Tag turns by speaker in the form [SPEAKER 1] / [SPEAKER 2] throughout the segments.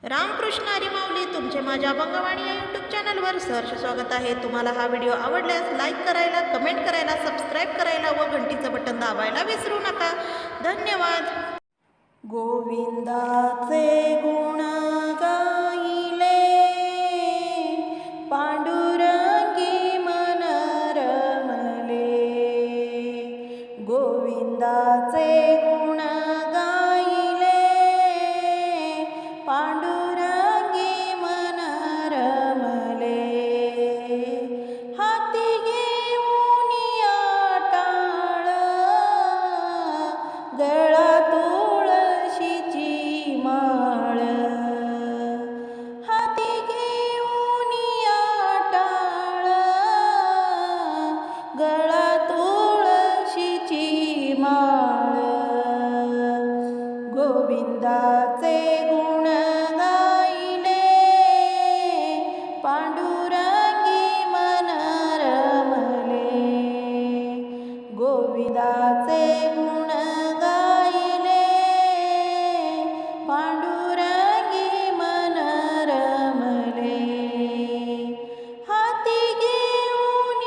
[SPEAKER 1] रामकृष्ण हरी माऊली तुमचे माझ्या अभंगवाणी या यूट्यूब चॅनलवर सहर्ष स्वागत आहे। तुम्हाला हा व्हिडिओ आवडल्यास लाईक करायला, कमेंट करायला, सबस्क्राईब करायला व घंटीचं बटन दाबायला विसरू नका। धन्यवाद। गोविंदाचे गुण गाईले पांडुरंगी मन रमले। गोविंदाचे गुण गाईले पांडुरंगी मन रमले। हाती घेऊन टाळ गळा तुळशीची माळ। हाती घेऊन टाळ गळा तुळशीची माळ। गोविंदाचे गुण गाईले पांडुरंगी मन रमले। गोविंदाचे गुण गाईले पांडुरंगी मन रमले। हाती घेऊन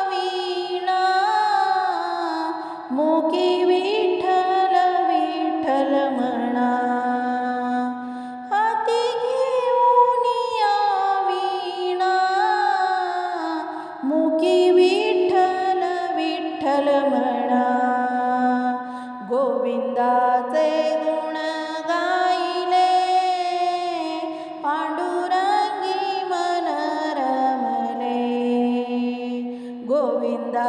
[SPEAKER 1] वीणा मुकी विठ्ठल विठ्ठल म्हणा। हाती घेऊन वीणा मुकी विठ्ठल विठ्ठल म्हणा। गोविंदाचे गुण गाईले पांडुरंगी मन रमले। गोविंदा